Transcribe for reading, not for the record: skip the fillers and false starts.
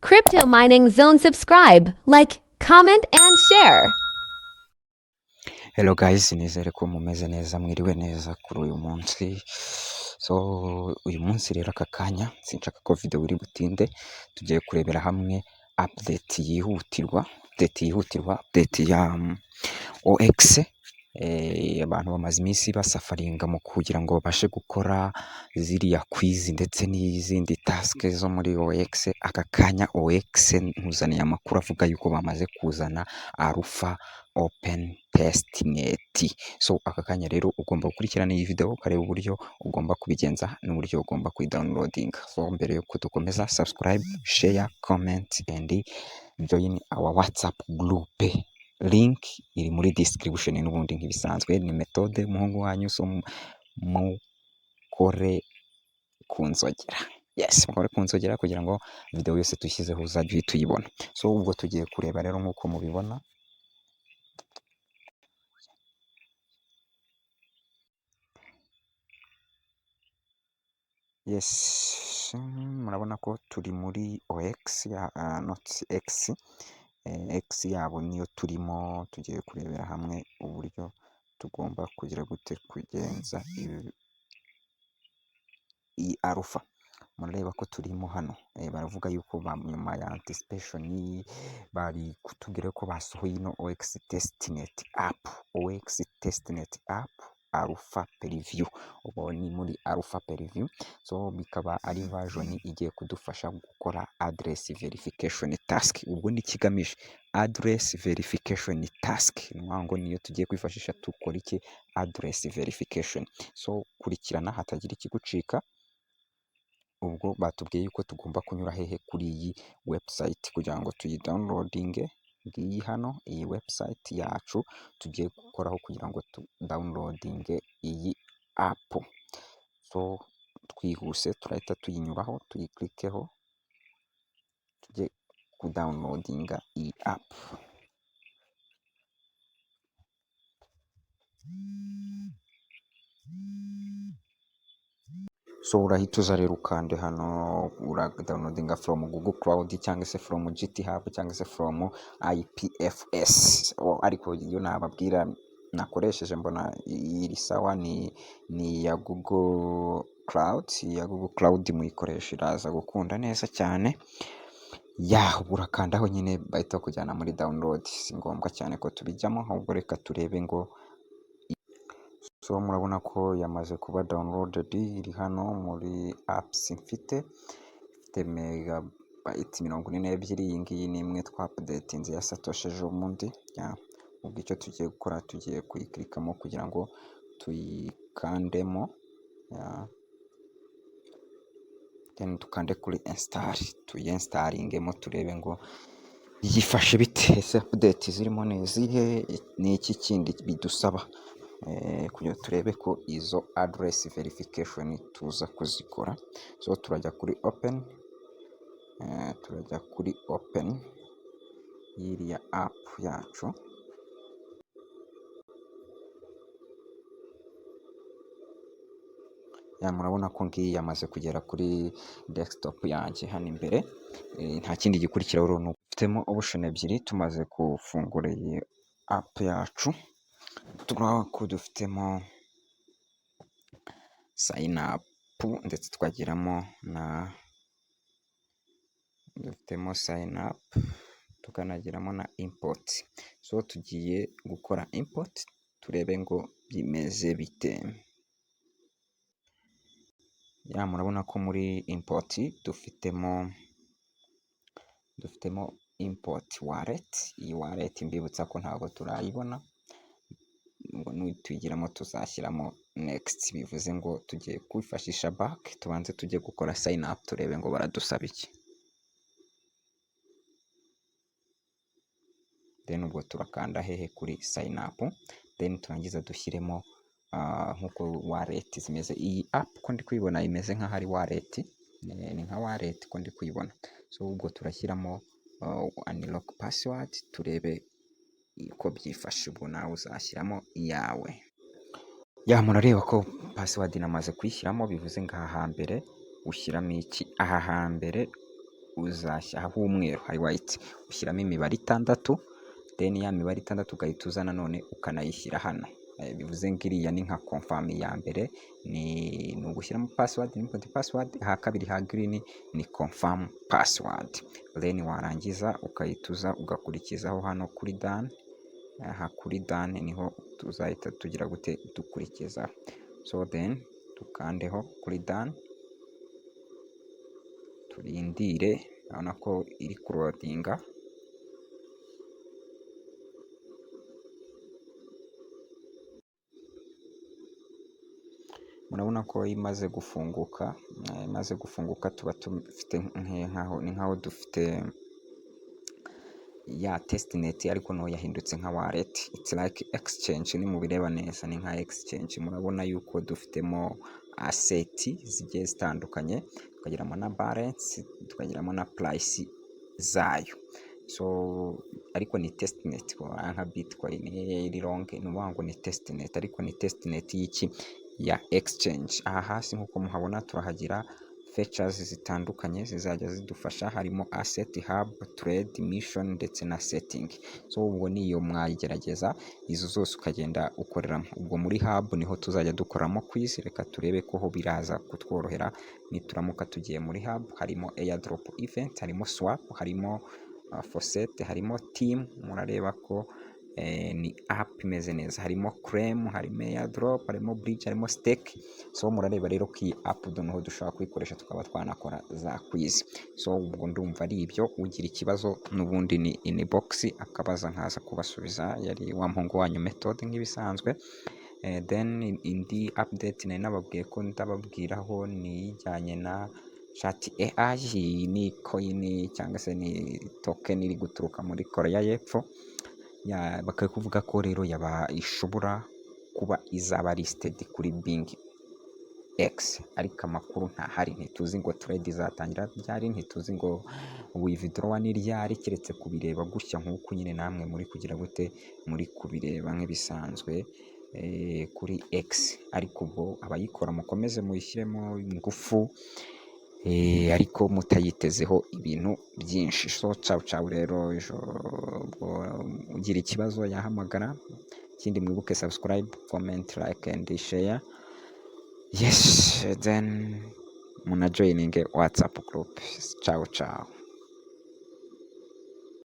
Crypto Mining Zone. Subscribe, like, comment, and share. Hello guys, nizere ko mumeze neza, mwiriwe neza kuri uyu munsi. Uyu munsi rero aka kanya sinshaka ko video iri butinde, tugiye kurebera hamwe update yihutirwa, update ya OEX. Abantu bamaze iminsi basafaringa mu kugira ngo babashe gukora ziriya quiz ndetse n'izindi task zo muri OEX. Aka kanya OEX nkuzaniye amakuru avuga yuko bamaze kuzana Alpha Open Testnet. Aka kanya rero ugomba gukurikirana iyi video ukareba uburyo ugomba kubigenza n'uburyo ugomba kuyidownloadinga. Mbere yuko dukomeza, subscribe, share, comment and join our WhatsApp group. Link iri muri description n'ubundi nk'ibisanzwe. Ni metode umuhungu wanyu mukore kunzogera. Yes, mukore kunzogera kugira ngo video yose tushyizeho uzajye tuyibona. Ubwo tugiye kureba rero nk'uko mubibona. Yes, murabona ko turi muri OEX ya not X. X yabo niyo turimo, tugiye kurebera hamwe uburyo tugomba kugira gute kugenza iyi Alpha. Murareba ko turimo hano, baravuga yuko nyuma ya anticipation bari kutubwira ko basohoye ino OEX testnet app Alpha preview. Ubu ni muri Alpha preview, bikaba ari version igiye kudufasha gukora address verification task. Ubwo ni kigamije address verification task, ngo niyo tugiye kwifashisha tukora iki address verification. Kurikirana hatagira ikigucika. Ubwo batubwiye yuko tugomba kunyura hehe kuri iyi website kugira ngo tuyidownloadinge. Ngiyi hano iyi website yacu tugiye gukoraho kugira ngo downloadinge iyi app. Twihuse turahita tuyinyuraho, tuyiclickeho, tujye kudownloadinga iyi app. Urahita uza rero ukande hano, downloadinga from Google Cloud cyangwa se from GitHub cyangwa se from IPFS. Ariko iyo nababwira nakoresheje mbona iri sawa ni ya Google Cloud. Ya Google Cloud muyikoresha iraza gukunda neza cyane. Urakandaho nyine bahita kujyana muri download. Si ngombwa cyane ko tubijyamo, ahubwo reka turebe ngo. Murabona ko yamaze kuba downloaded, iri hano muri apps ifite megabyte 42. Iyi ngiyi ni imwe twa updatinze yasatosheje ubundi. Ubwo icyo tugiye gukora, tugiye kuyiklikamo kugira ngo tuyikandemo. Then tukande kuri install, tuyinstalingemo turebe ngo yifashe bite, ese update zirimo nezihe, ni iki kindi bidusaba kugira turebe ko izo address verification tuza kuzikora. Turajya kuri open, y'iriya app yacu. Murabona ko ngiyi yamaze kugera kuri desktop yanjye hano imbere. Nta kindi gikurikiraho rero, dufitemo option ebyiri. Tumaze gufungura iyi app yacu, turabona ko dufitemo sign up ndetse twagiramo dufitemo sign up, tukanagiramo na import. Tugiye gukora import turebe ngo bimeze bite. Murabona ko muri import dufitemo import wallet. Iyi wallet mbibutsa ko ntabwo turayibona, ngo nituyigiramo tuzashyiramo next. Bivuze ngo tugiye kwifashisha back, tubanze tujye gukora sign up turebe ngo baradusaba iki. Then ubwo turakanda hehe kuri sign up, then turangiza dushyiremo nkuko wallet zimeze. Iyi app ko ndi kuyibona imeze nkaho ari wallet, ni nka wallet ko ndi kuyibona. Ubwo turashyiramo unlock password turebe ko byifashe. Ubwo nawe uzashyiramo iyawe. Murareba ko password namaze kuyishyiramo. Bivuze ngo aha hambere ushyiramo iki, aha hambere uzashya h'umweru hari white, ushyiramo imibare 6, then ya mibare 6 ugahita uza nanone ukanayishyira hano. Bivuze ngo iriya ni nka confirm ya mbere, ni ugushyiramo password, input password, ha kabiri ha green ni confirm password, then warangiza ukayituza ugakurikizaho hano kuri done. Aha kuri done niho tuzahita tugira gute dukurikiza, so then tukandeho kuri done, turindire, urabona ko iri kurodinga. Murabona ko imaze gufunguka, tuba dufite nkaho dufite ya testnet, ariko no yahindutse nka wallet, it's like exchange. Ni mu bireba neza ni nka exchange. Murabona yuko dufitemo asset zigiye zitandukanye, tukagiramo na balance, tukagiramo na price zayo, so ariko ni testnet nka bitcoin iri long, ni ngo ni testnet, ariko ni testnet y'iki ya exchange. Aha hasi nkuko muhabona turahagira features zitandukanye zizajya zidufasha, harimo asset hub, trade, mission ndetse na setting. So ubwo niyo mwayigerageza izo zose ukagenda ukoreramo. Ubwo muri hub niho tuzajya dukoramo quiz, reka turebe ko ho biraza kutworohera nituramuka tugiye muri hub. Harimo airdrop event, harimo swap, harimo faucet, harimo team. Murareba ko ni app imeze neza, harimo claim, harimo airdrop, harimo bridge, harimo stake. So murareba rero ko iyi app noneho dushobora kuyikoresha tukaba twanakora za quiz. So ubwo ndumva ari ibyo, ugira ikibazo n'ubundi ni inbox akabaza nkaza kubasubiza. Yari wa mpungu wanyu method nk'ibisanzwe. Then indi update nari nababwiye ko ndababwiraho ni ijyanye na chat AI, ni coin cyangwa se ni token iri guturuka muri Korea y'Epfo. Bakaba kuvuga ko rero yaba ishobora kuba izaba listed kuri BingX, ariko amakuru ntahari. Ntituzi ngo trade izatangira ryari, ntituzi ngo withdraw ni ryari, keretse kubireba gutya nk'uko nyine namwe muri kugira gute, muri kubireba nk'ibisanzwe kuri X. Ariko ubwo abayikora mukomeze muyishyiremo ingufu, ariko mutayitezeho ibintu byinshi. So ciao rero, ugira ikibazo yahamagara. Ikindi mwibuke subscribe, comment, like and share. Yes, then muna joining WhatsApp group. Ciao.